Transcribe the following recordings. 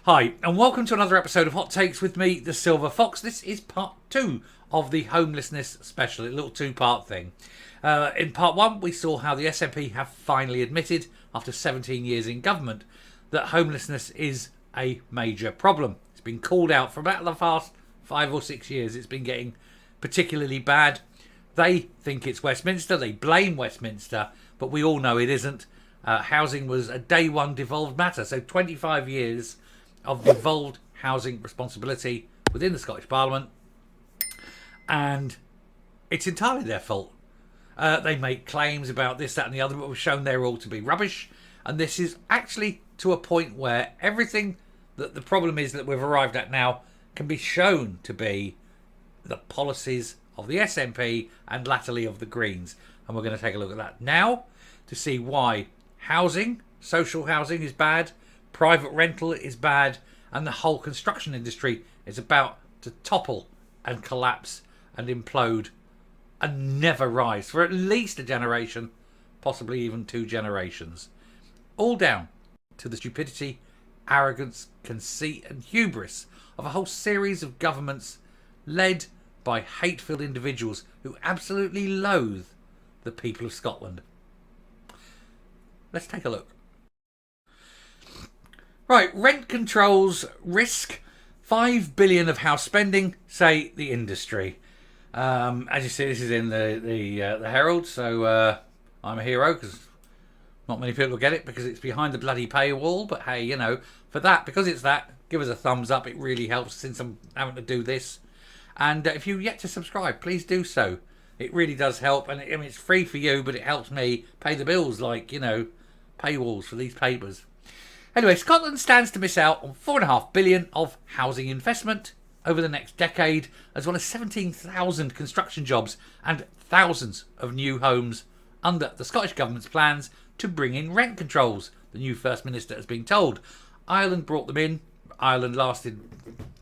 Hi, and welcome to another episode of Hot Takes with me, the Silver Fox. This is part 2 of the homelessness special, a little two-part thing. In part 1, we saw how the SNP have finally admitted, after 17 years in government, that homelessness is a major problem. It's been called out for about the past 5 or 6 years. It's been getting particularly bad. They think it's Westminster, they blame Westminster, but we all know it isn't. Housing was a day one devolved matter, so 25 years of devolved housing responsibility within the Scottish Parliament, and it's entirely their fault. They make claims about this, that and the other, but we've shown they're all to be rubbish, and this is actually to a point where everything that the problem is that we've arrived at now can be shown to be the policies of the SNP and latterly of the Greens, and we're going to take a look at that now to see why housing, social housing is bad, private rental is bad, and the whole construction industry is about to topple and collapse and implode and never rise for at least a generation, possibly even 2 generations. All down to the stupidity, arrogance, conceit and hubris of a whole series of governments led by hate-filled individuals who absolutely loathe the people of Scotland. Let's take a look. Right, rent controls risk 5 billion of house spending, say the industry. As you see, this is in the Herald, so I'm a hero because not many people get it because it's behind the bloody paywall. But hey, you know, for that, because it's that, give us a thumbs up. It really helps since I'm having to do this. And if you've yet to subscribe, please do so. It really does help, and it's free for you, but it helps me pay the bills, like, you know, paywalls for these papers. Anyway, Scotland stands to miss out on 4.5 billion of housing investment over the next decade, as well as 17,000 construction jobs and thousands of new homes under the Scottish Government's plans to bring in rent controls, the new First Minister has been told. Ireland brought them in. Ireland lasted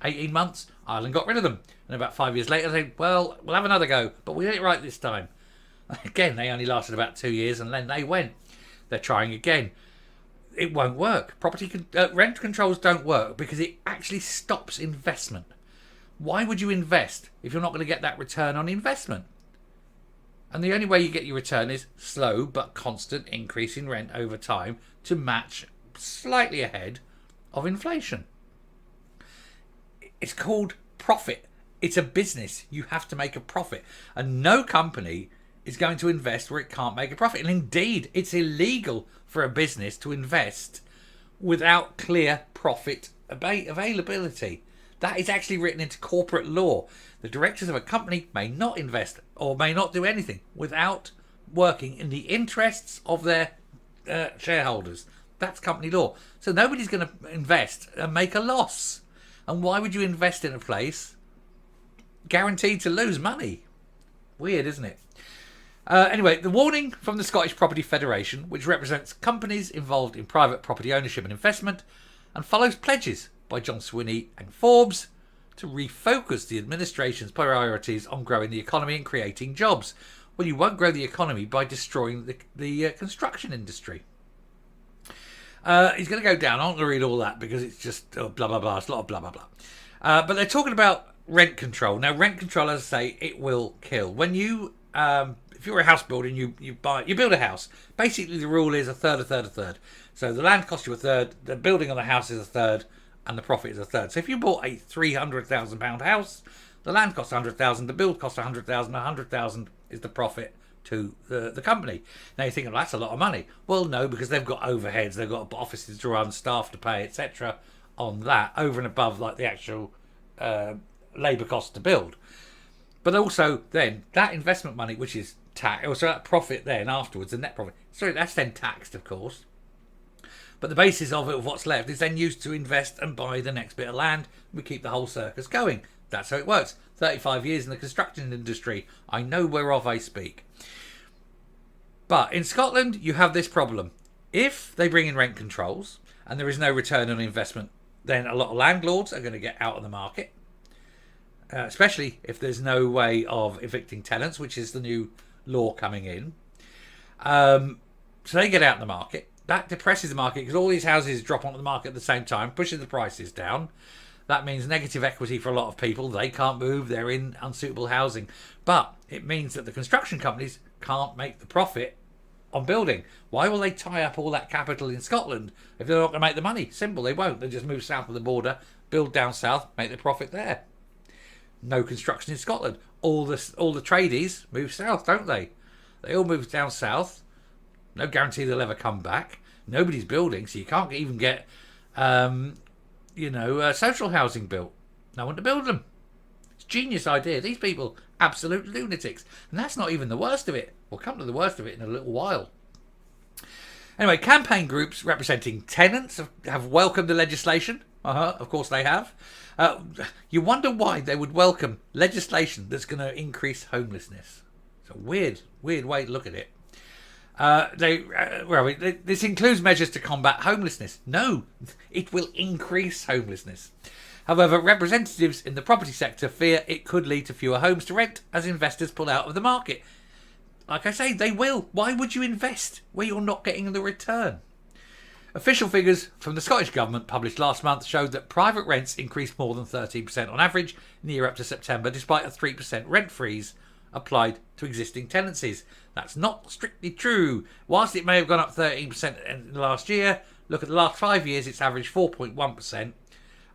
18 months. Ireland got rid of them. And about 5 years later, they said, well, we'll have another go, but we did it right this time. Again, they only lasted about 2 years, and then they went. They're trying again. It won't work. Rent controls don't work because it actually stops investment. Why would you invest if you're not going to get that return on investment? And the only way you get your return is slow but constant increase in rent over time to match slightly ahead of inflation. It's called profit. It's a business. You have to make a profit. And no company is going to invest where it can't make a profit. And indeed, it's illegal for a business to invest without clear profit availability. That is actually written into corporate law. The directors of a company may not invest or may not do anything without working in the interests of their shareholders. That's company law. So nobody's going to invest and make a loss. And why would you invest in a place guaranteed to lose money? Weird, isn't it? Anyway, the warning from the Scottish Property Federation, which represents companies involved in private property ownership and investment, and follows pledges by John Swinney and Forbes to refocus the administration's priorities on growing the economy and creating jobs. Well, you won't grow the economy by destroying the construction industry. He's going to go down. I'm not going to read all that because it's just blah, blah, blah. It's a lot of blah, blah, blah. But they're talking about rent control. Now, rent control, as I say, it will kill. When you... if you're a house builder and you build a house, basically the rule is a third, a third, a third. So the land costs you a third, the building on the house is a third, and the profit is a third. So if you bought a £300,000 house, the land costs 100,000, the build costs 100,000, 100,000 is the profit to the company. Now you think, well, that's a lot of money. Well, no, because they've got overheads, they've got offices to run, staff to pay, etc. on that, over and above like the actual labour cost to build. But also then that investment money, which is tax, also that profit then afterwards, the net profit. Sorry, that's then taxed, of course. But the basis of it, of what's left, is then used to invest and buy the next bit of land. We keep the whole circus going. That's how it works. 35 years in the construction industry. I know whereof I speak. But in Scotland, you have this problem. If they bring in rent controls and there is no return on investment, then a lot of landlords are going to get out of the market. Especially if there's no way of evicting tenants, which is the new law coming in. So they get out in the market. that depresses the market because all these houses drop onto the market at the same time, pushes the prices down. That means negative equity for a lot of people. They can't move. They're in unsuitable housing. But it means that the construction companies can't make the profit on building. Why will they tie up all that capital in Scotland if they're not going to make the money? Simple, they won't. They just move south of the border, build down south, make the profit there. No construction in Scotland. All the tradies move south, don't they? They all move down south. No guarantee they'll ever come back. Nobody's building, so you can't even get social housing built. No one to build them. It's a genius idea. These people, absolute lunatics. And that's not even the worst of it. We'll come to the worst of it in a little while. Anyway, campaign groups representing tenants have welcomed the legislation. Of course they have. You wonder why they would welcome legislation that's going to increase homelessness. It's a weird way to look at it. This includes measures to combat homelessness. No, it will increase homelessness. However, representatives in the property sector fear it could lead to fewer homes to rent as investors pull out of the market. Like I say, they will. Why would you invest where you're not getting the return? Official figures from the Scottish Government published last month showed that private rents increased more than 13% on average in the year up to September, despite a 3% rent freeze applied to existing tenancies. That's not strictly true. Whilst it may have gone up 13% in the last year, look at the last 5 years, it's averaged 4.1%.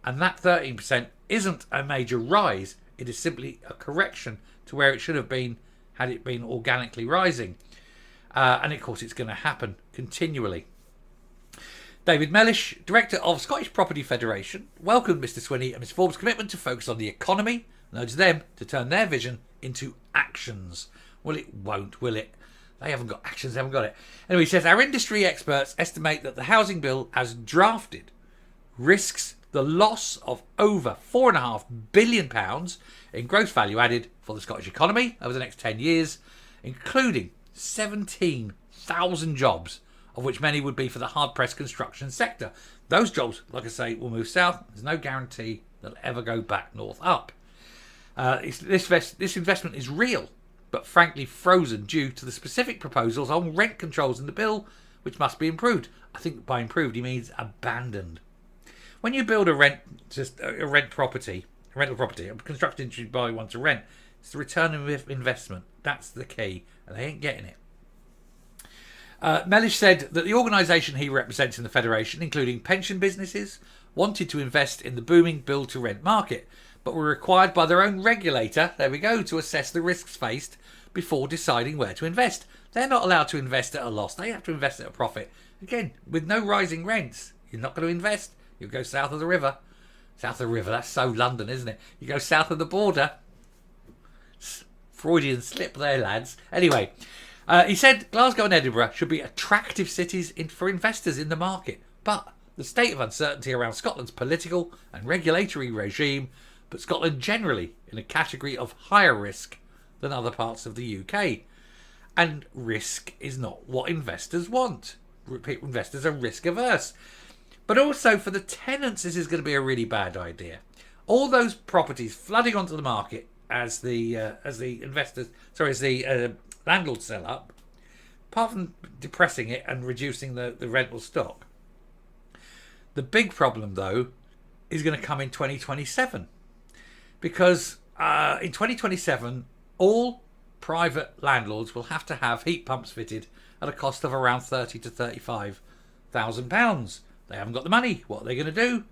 And that 13% isn't a major rise. It is simply a correction to where it should have been had it been organically rising. And of course, it's going to happen continually. David Mellish, Director of Scottish Property Federation, welcomed Mr Swinney and Ms Forbes' commitment to focus on the economy and urged them to turn their vision into actions. Well, it won't, will it? They haven't got actions, they haven't got it. Anyway, he says, our industry experts estimate that the housing bill as drafted risks the loss of over £4.5 billion in gross value added for the Scottish economy over the next 10 years, including 17,000 jobs, of which many would be for the hard-pressed construction sector. Those jobs, like I say, will move south. There's no guarantee they'll ever go back north up. This investment is real, but frankly frozen due to the specific proposals on rent controls in the bill, which must be improved. I think by improved he means abandoned. When you build a rental property, a construction industry buy one to rent, it's the return of investment. That's the key, and they ain't getting it. Mellish said that the organisation he represents in the Federation, including pension businesses, wanted to invest in the booming build-to-rent market, but were required by their own regulator, there we go, to assess the risks faced before deciding where to invest. They're not allowed to invest at a loss. They have to invest at a profit. Again, with no rising rents, you're not going to invest. You'll go south of the river. South of the river, that's so London, isn't it? You go south of the border. Freudian slip there, lads. Anyway, he said Glasgow and Edinburgh should be attractive cities for investors in the market. But the state of uncertainty around Scotland's political and regulatory regime puts Scotland generally in a category of higher risk than other parts of the UK. And risk is not what investors want. Investors are risk averse. But also for the tenants, this is going to be a really bad idea. All those properties flooding onto the market as the landlords sell up, apart from depressing it and reducing the rental stock. The big problem, though, is going to come in 2027. Because in 2027, all private landlords will have to have heat pumps fitted at a cost of around £30,000 to £35,000. They haven't got the money. What are they going to do?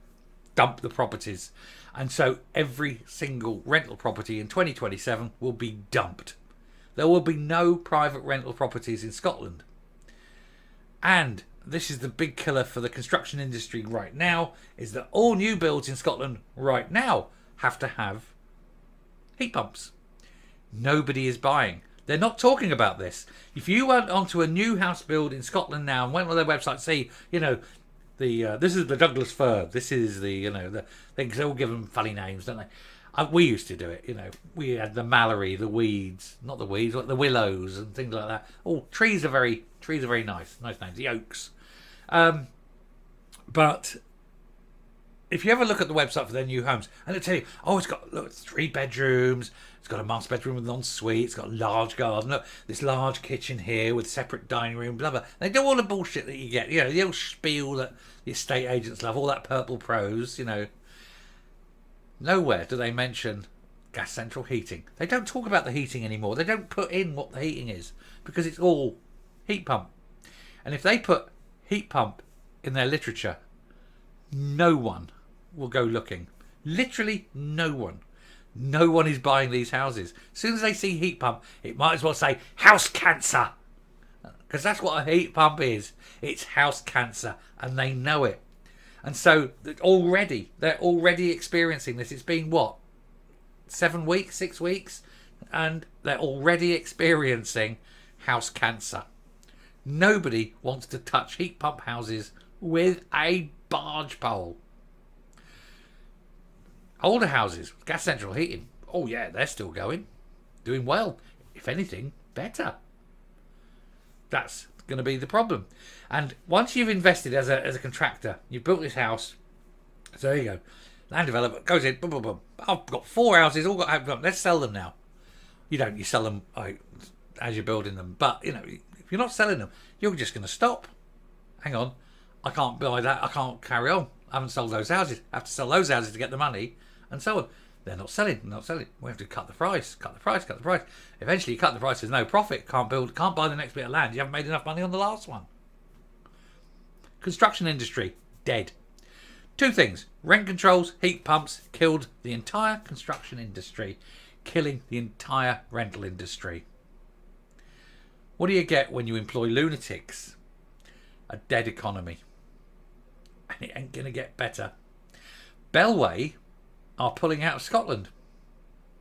Dump the properties. And so every single rental property in 2027 will be dumped. There will be no private rental properties in Scotland. And this is the big killer for the construction industry right now, is that all new builds in Scotland right now have to have heat pumps. Nobody is buying. They're not talking about this. If you went onto a new house build in Scotland now and went on their website, see, this is the Douglas fir. This is they all give them funny names, don't they? We used to do it. We had the mallory, the weeds, not the weeds, but the willows and things like that. Oh, trees are very nice names. The oaks, but if you ever look at the website for their new homes, and it'll tell you, oh, it's got, look, it's 3 bedrooms, it's got a master bedroom with an ensuite, it's got a large garden, look, this large kitchen here with separate dining room, blah, blah. They do all the bullshit that you get, you know, the old spiel that the estate agents love, all that purple prose, you know. Nowhere do they mention gas central heating. They don't talk about the heating anymore. They don't put in what the heating is because it's all heat pump. And if they put heat pump in their literature, no one will go looking. Literally no one. No one is buying these houses. As soon as they see heat pump, it might as well say house cancer. Because that's what a heat pump is. It's house cancer. And they know it. And so they're already experiencing this. It's been what? 7 weeks, 6 weeks? And they're already experiencing house cancer. Nobody wants to touch heat pump houses with a barge pole. Older houses, gas central heating. Oh yeah, they're still going. Doing well. If anything, better. That's going to be the problem. And once you've invested as a contractor, you've built this house. So there you go. Land developer goes in, boom, boom, boom. I've got 4 houses, all got heat pump. Let's sell them now. You don't. You sell them as you're building them. But, you know, if you're not selling them, you're just going to stop. Hang on. I can't buy that. I can't carry on. I haven't sold those houses. I have to sell those houses to get the money and so on. They're not selling. We have to cut the price. Eventually you cut the price. There's no profit. Can't buy the next bit of land. You haven't made enough money on the last one. Construction industry, dead. 2 things. Rent controls, heat pumps, killed the entire construction industry. Killing the entire rental industry. What do you get when you employ lunatics? A dead economy. And it ain't going to get better. Bellway are pulling out of Scotland.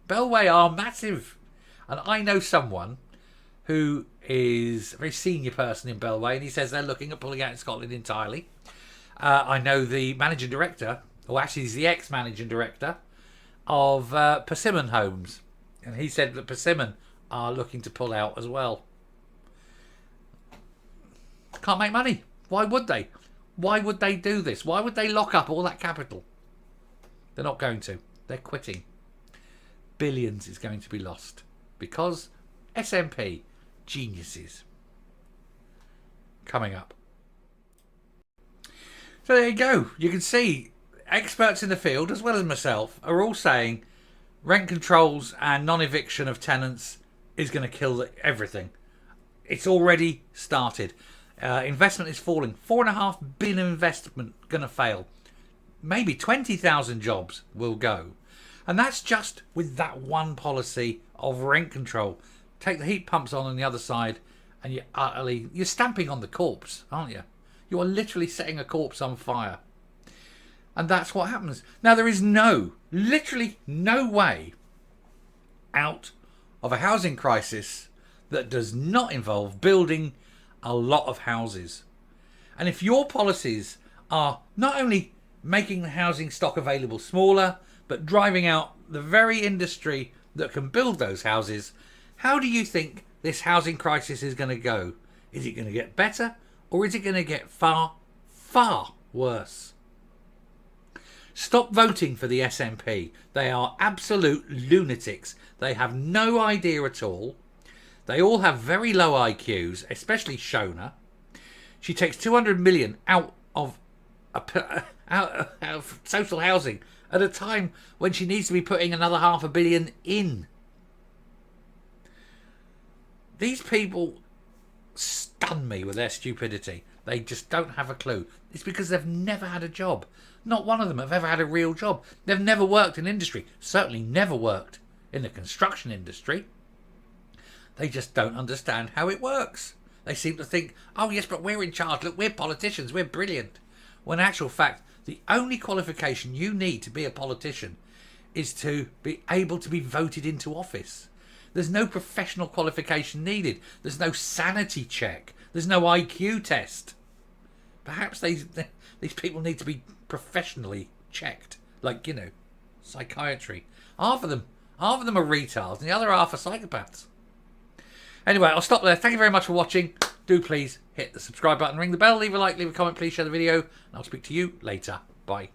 Bellway are massive. And I know someone who is a very senior person in Bellway, and he says they're looking at pulling out in Scotland entirely. I know the managing director, or actually he's the ex-managing director of Persimmon Homes. And he said that Persimmon are looking to pull out as well. Can't make money. Why would they? Why would they do this? Why would they lock up all that capital? They're not going to. They're quitting. Billions is going to be lost. Because SMP, geniuses. Coming up. So there you go. You can see experts in the field, as well as myself, are all saying rent controls and non-eviction of tenants is going to kill everything. It's already started. Investment is falling. 4.5 billion investment going to fail. Maybe 20,000 jobs will go. And that's just with that one policy of rent control. Take the heat pumps on the other side and you're stamping on the corpse, aren't you? You are literally setting a corpse on fire. And that's what happens. Now there is literally no way out of a housing crisis that does not involve building a lot of houses. And if your policies are not only making the housing stock available smaller, but driving out the very industry that can build those houses, how do you think this housing crisis is going to go? Is it going to get better, or is it going to get far, far worse? Stop voting for the SNP. They are absolute lunatics. They have no idea at all. They all have very low IQs, especially Shona. She takes 200 million out of social housing at a time when she needs to be putting another 500 million in. These people stun me with their stupidity. They just don't have a clue. It's because they've never had a job. Not one of them have ever had a real job. They've never worked in industry. Certainly never worked in the construction industry. They just don't understand how it works. They seem to think, oh yes, but we're in charge. Look, we're politicians. We're brilliant. When in actual fact, the only qualification you need to be a politician is to be able to be voted into office. There's no professional qualification needed. There's no sanity check. There's no IQ test. Perhaps these people need to be professionally checked. Like, psychiatry. Half of them are retards and the other half are psychopaths. Anyway, I'll stop there. Thank you very much for watching. Do please hit the subscribe button, ring the bell, leave a like, leave a comment, please share the video, and I'll speak to you later. Bye.